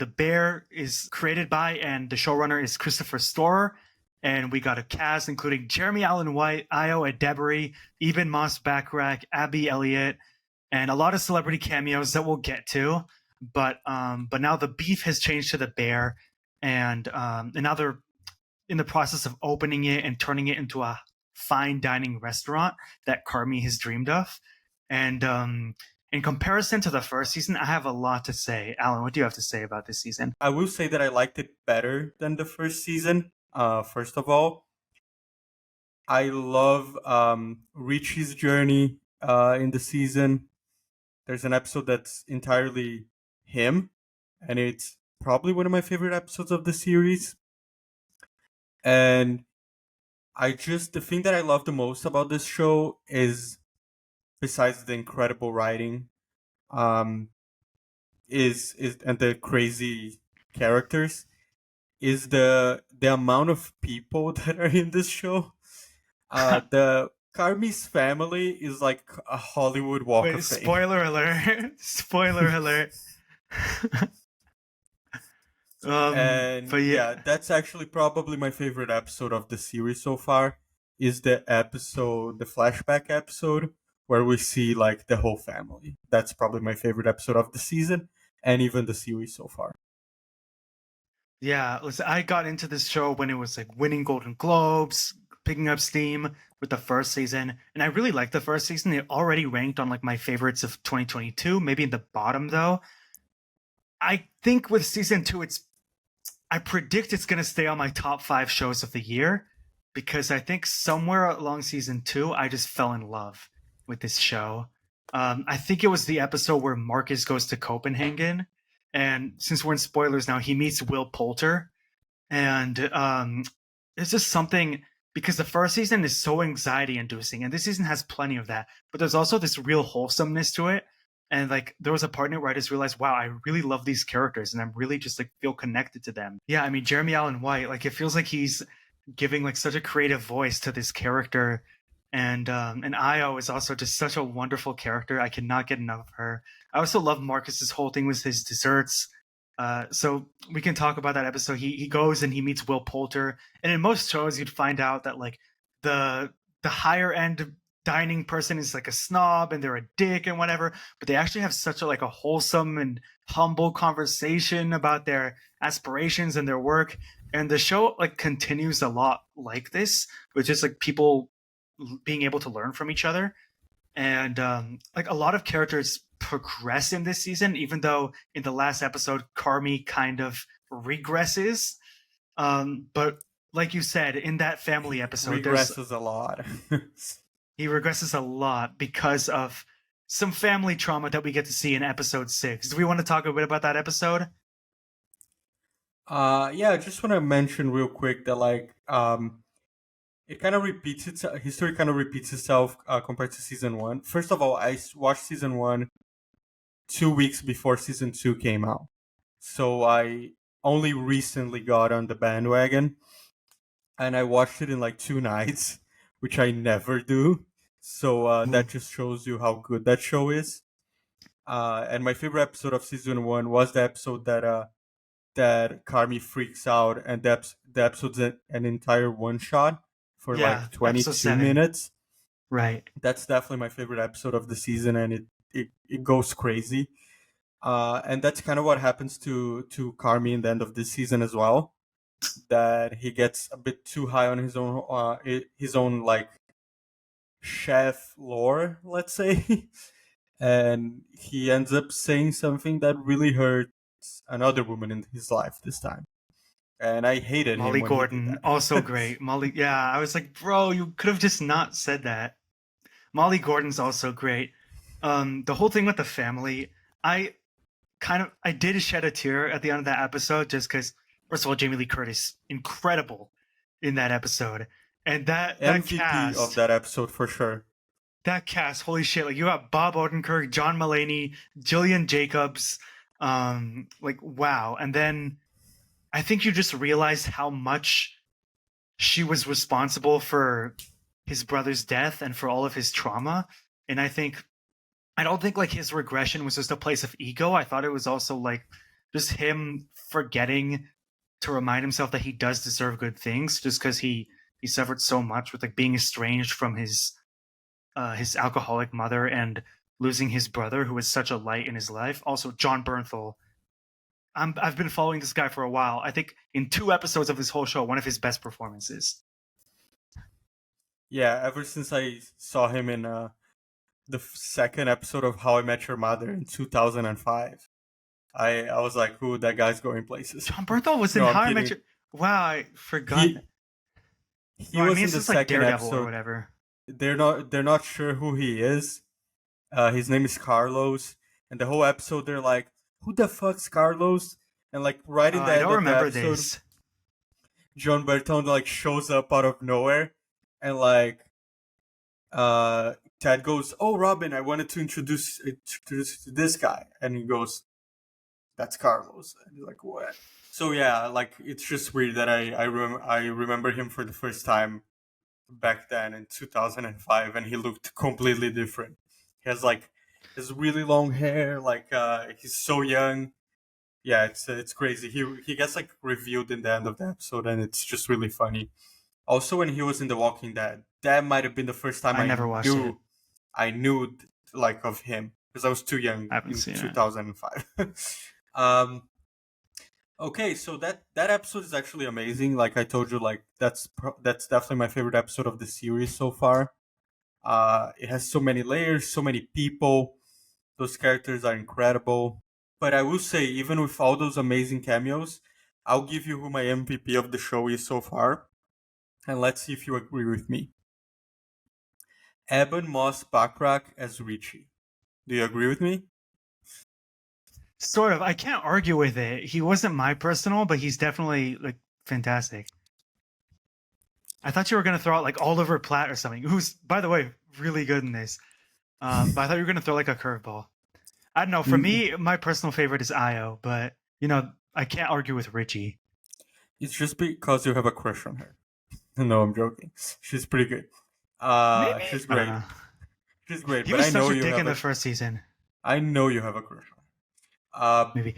The Bear is created by and the showrunner is Christopher Storer. And we got a cast including Jeremy Allen White, Io Adebari, Eben Moss Backrack, Abby Elliott, and a lot of celebrity cameos that we'll get to. But now the beef has changed to the Bear, and now they're in the process of opening it and turning it into a fine dining restaurant that Carmi has dreamed of. And in comparison to the first season, I have a lot to say. Alan, what do you have to say about this season? I will say that I liked it better than the first season. First of all, I love Richie's journey in the season. There's an episode that's entirely him, and it's probably one of my favorite episodes of the series. And the thing that I love the most about this show is, besides the incredible writing, is and the crazy characters, is the amount of people that are in this show. The Carmi's family is like a Hollywood Walk of Fame. Spoiler alert! Spoiler alert! But yeah, that's actually probably my favorite episode of the series so far. Is the flashback episode where we see like the whole family. That's probably my favorite episode of the season and even the series so far. Yeah, listen, I got into this show when it was like winning Golden Globes, picking up steam with the first season, and I really liked the first season. It already ranked on like my favorites of 2022, maybe in the bottom though. I think with season 2, I predict it's going to stay on my top 5 shows of the year, because I think somewhere along season 2, I just fell in love with this show. I think it was the episode where Marcus goes to Copenhagen, and since we're in spoilers now, he meets Will Poulter, and it's just something, because the first season is so anxiety-inducing, and this season has plenty of that, but there's also this real wholesomeness to it. And like there was a part in it where I just realized, wow, I really love these characters, and I'm really just like feel connected to them. Yeah, I mean Jeremy Allen White, like it feels like he's giving like such a creative voice to this character, and Io is also just such a wonderful character. I cannot get enough of her. I also love Marcus's whole thing with his desserts. So we can talk about that episode. He goes and he meets Will Poulter, and in most shows you'd find out that like the higher end dining person is like a snob and they're a dick and whatever, but they actually have such a wholesome and humble conversation about their aspirations and their work. And the show like continues a lot like this, with just like people being able to learn from each other. And like a lot of characters progress in this season, even though in the last episode Carmi kind of regresses. But like you said, in that family episode, regresses a lot. He regresses a lot because of some family trauma that we get to see in episode 6. Do we want to talk a bit about that episode? Yeah, I just want to mention real quick that like it kind of repeats itself. History kind of repeats itself compared to season 1. First of all, I watched season 1 2 weeks before season 2 came out, so I only recently got on the bandwagon, and I watched it in like 2 nights, which I never do. So that just shows you how good that show is. And my favorite episode of season 1 was the episode that Carmi freaks out, and the episode's an entire one shot for like 22 minutes. Right. That's definitely my favorite episode of the season, and it goes crazy. And that's kind of what happens to Carmi in the end of this season as well. That he gets a bit too high on his own like chef lore, let's say, and he ends up saying something that really hurts another woman in his life this time. And I hated Molly him. Gordon, also great. Molly, yeah, I was like, bro, you could have just not said that. Molly Gordon's also great. The whole thing with the family, I did shed a tear at the end of that episode, just because, first of all, Jamie Lee Curtis, incredible in that episode. And that MVP cast of that episode for sure. That cast, holy shit! Like you got Bob Odenkirk, John Mulaney, Jillian Jacobs, like wow. And then I think you just realized how much she was responsible for his brother's death and for all of his trauma. And I don't think like his regression was just a place of ego. I thought it was also like just him forgetting to remind himself that he does deserve good things, just because he suffered so much with like being estranged from his alcoholic mother and losing his brother, who was such a light in his life. Also, John Bernthal. I've been following this guy for a while. I think in 2 episodes of this whole show, one of his best performances. Yeah, ever since I saw him in the second episode of How I Met Your Mother in 2005, I was like, "Ooh, that guy's going places." John Bernthal was in No, I'm How I Met kidding. Your. Wow, I forgot. He he Well, I was mean, in it's the just like second Daredevil or episode. whatever. They're not sure who he is. His name is Carlos, and the whole episode they're like, "Who the fuck's Carlos?" And like right Oh, in the I end don't of the remember episode, this. John Bertrand like shows up out of nowhere, and like Ted goes, "Oh, Robin, I wanted to introduce you to this guy," and he goes, "That's Carlos." And he's like, "What?" So yeah, like it's just weird that I remember him for the first time back then in 2005, and he looked completely different. He has like his really long hair, like he's so young. Yeah, it's crazy. He gets like revealed in the end of the episode, and it's just really funny. Also, when he was in The Walking Dead, that might have been the first time I never watched it. I knew like of him because I was too young I haven't in seen it. 2005. um, okay, so that episode is actually amazing. Like I told you, like that's definitely my favorite episode of the series so far. It has so many layers, so many people. Those characters are incredible. But I will say, even with all those amazing cameos, I'll give you who my MVP of the show is so far, and let's see if you agree with me. Eben Moss Backrack as Richie. Do you agree with me? Sort of. I can't argue with it. He wasn't my personal, but he's definitely like fantastic. I thought you were gonna throw out like Oliver Platt or something, who's by the way really good in this. But I thought you were gonna throw like a curveball. I don't know. For Mm, me, my personal favorite is Io, but I can't argue with Richie. It's just because you have a crush on her. No, I'm joking. She's pretty good. Maybe She's I don't great. know. She's great. He But was such a dick in the first season. I know you have a crush on her. Maybe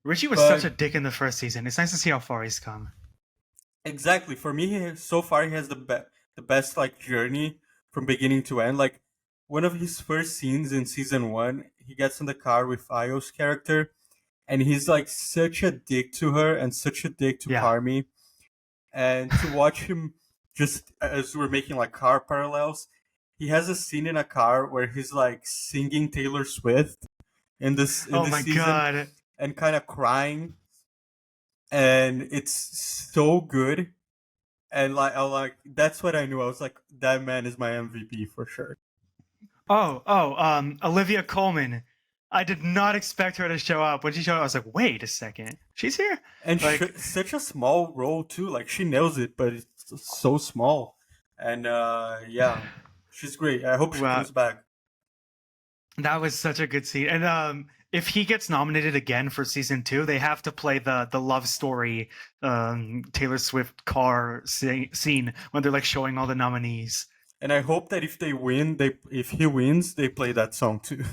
Richie was such a But dick in the first season. It's nice to see how far he's come. exactly for me, so far he has the best like journey from beginning to end. Like one of his first scenes in season one, he gets in the car with Io's character, and he's like such a dick to her and such a dick to Yeah. Carmi. And to watch him, just as we're making like car parallels, he has a scene in a car where he's like singing Taylor Swift in Oh this my season god. and kind of crying, and it's so good. And like I like that's what I knew. I was like, that man is my MVP for sure. Olivia Colman. I did not expect her to show up. When she showed up, I was like, wait a second. She's here? And Like, such a small role too. Like she nails it, but it's so small. And yeah, she's great. I hope she wow, comes back. that was such a good scene. And if he gets nominated again for season 2, they have to play the love story Taylor Swift car scene when they're like showing all the nominees. And I hope that if he wins, they play that song too.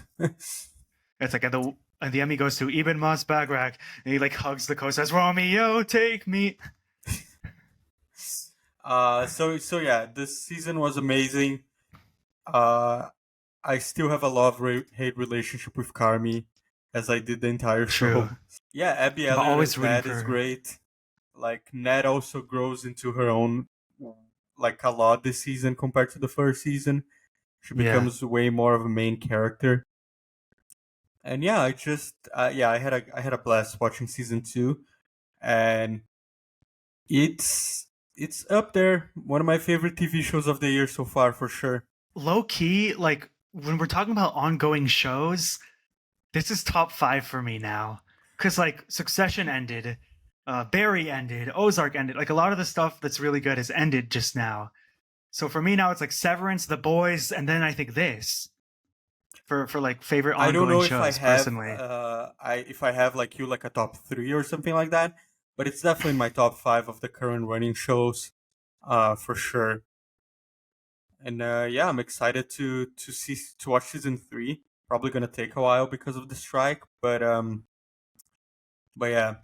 It's like and the Emmy goes to Eben Moss Backrack, and he like hugs the co-stars, Romeo, take me. So yeah, this season was amazing. Uh, I still have a love hate relationship with Carmi, as I did the entire True. show. Yeah, Abby I'm Elliott always as rooting Ned for is her. great. Like Ned also grows into her own like a lot this season compared to the first season. She Yeah. becomes way more of a main character. And yeah, I had a blast watching season two, and it's it's up there. One of my favorite TV shows of the year so far, for sure. Low key, like when we're talking about ongoing shows, this is top 5 for me now. Cause like Succession ended, Barry ended, Ozark ended. Like a lot of the stuff that's really good has ended just now. So for me now, it's like Severance, The Boys, and then I think this for like favorite I don't ongoing know if I shows have personally. I have like you like a top three or something like that, but it's definitely in my top five of the current running shows, for sure. And yeah, I'm excited to watch season three. Probably gonna take a while because of the strike, but But yeah,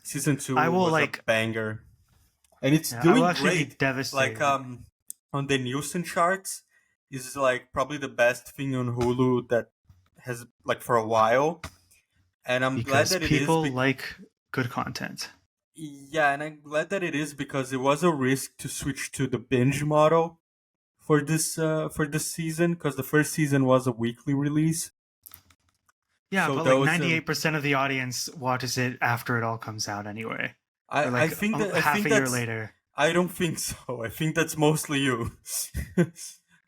season two I will was a like, banger, and it's yeah, I will doing actually be great. Like devastated. on the Nielsen charts, is like probably the best thing on Hulu that has like for a while. And I'm glad Because that it is. people like good content. Yeah, and I'm glad that it is because it was a risk to switch to the binge model for this season because the first season was a weekly release. Yeah, So but that like was 98% of the audience watches it after it all comes out anyway. Or I like think that I half think a year that's later. I don't think so. I think that's mostly you. A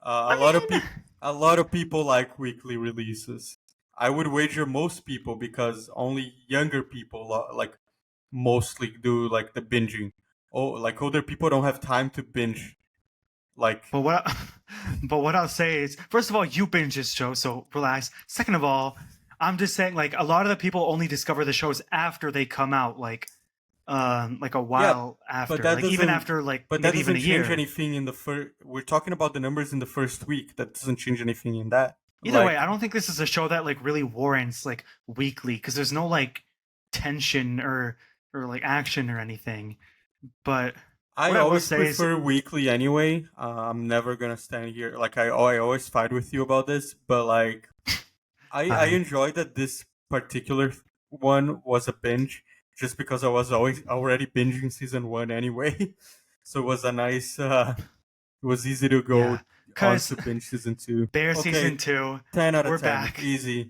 I lot of mean, people a lot of people like weekly releases. I would wager most people because only younger people like mostly do like the binging. Oh, like older people don't have time to binge. Like but what but what I'll say is, first of all, you binge this show, so relax. Second of all, I'm just saying like a lot of the people only discover the shows after they come out, like a yeah, while but after. that Like even doesn't after like but that maybe even doesn't a change year. anything in the first. We're talking about the numbers in the first week. That doesn't change anything in that. Either way, Like I don't think this is a show that like really warrants like weekly because there's no like tension or like action or anything. But I what I will always say is, prefer weekly anyway. I'm never gonna stand here like I always fight with you about this, but like I hi, enjoyed that this particular one was a binge just because I was always already binging season one anyway. So it was a nice it was easy to go yeah, on because to binge season two. Bear season Okay, 2, 10 out of we're 10. back. Easy.